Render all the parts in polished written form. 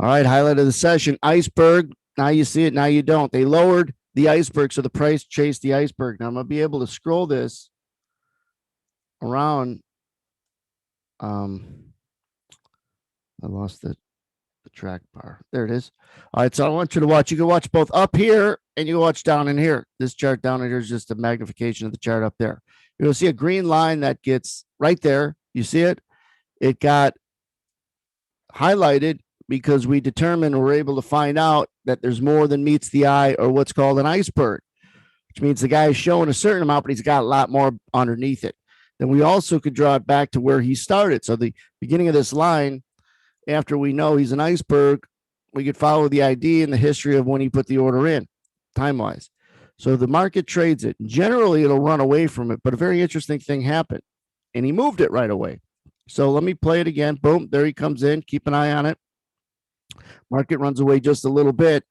All right, highlight of the session, Iceberg. Now you see it, now you don't. They lowered the Iceberg, so the price chased the Iceberg. Now I'm going to be able to scroll this around. I lost the track bar. There it is. All right, so I want you to watch. You can watch both up here and you can watch down in here. This chart down in here is just a magnification of the chart up there. You'll see a green line that gets right there. You see it? It got highlighted because we determined we're able to find out that there's more than meets the eye, or what's called an iceberg, which means the guy is showing a certain amount, but he's got a lot more underneath it. Then we also could draw it back to where he started. So the beginning of this line, after we know he's an iceberg, we could follow the ID and the history of when he put the order in, time-wise. So the market trades it. Generally, it'll run away from it, but a very interesting thing happened, and he moved it right away. So let me play it again. Boom, there he comes in. Keep an eye on it. Market runs away just a little bit,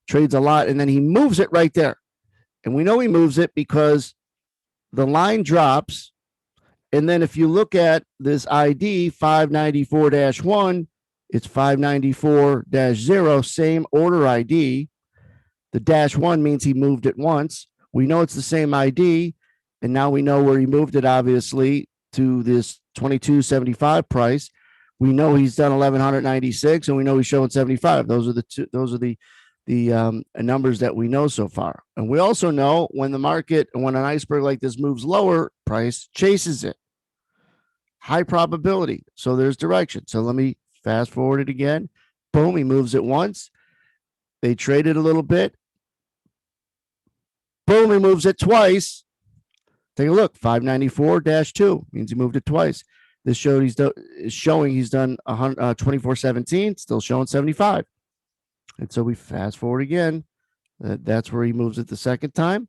trades a lot, and then he moves it right there. And we know he moves it because the line drops. And then if you look at this ID 594-1, it's 594-0, same order ID. The -1 means he moved it once. We know it's the same ID, and now we know where he moved it, obviously, to this 22.75 price. We know he's done 1196, and we know he's showing 75. Those are the two. Those are the numbers that we know so far. And we also know when the market, when an iceberg like this moves lower, price chases it. High probability. So there's direction. So let me fast forward it again. Boom, he moves it once. They traded a little bit. Boom, he moves it twice. Take a look. 594-2 means he moved it twice. This is showing he's done 24.17, still showing 75. And so we fast forward again. That's where he moves it the second time.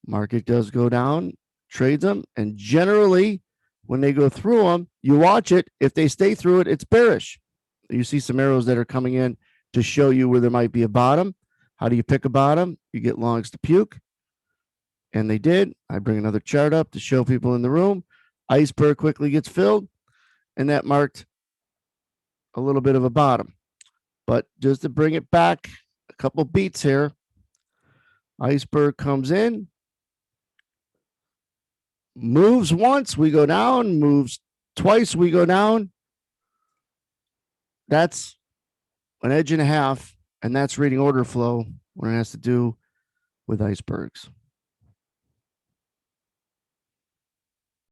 Market does go down, trades them, and generally, when they go through them, you watch it. If they stay through it, it's bearish. You see some arrows that are coming in to show you where there might be a bottom. How do you pick a bottom? You get longs to puke. And they did. I bring another chart up to show people in the room. Iceberg quickly gets filled, and that marked a little bit of a bottom. But just to bring it back a couple beats here, iceberg comes in, moves once, we go down, moves twice, we go down. That's an edge and a half, and that's reading order flow when it has to do with icebergs.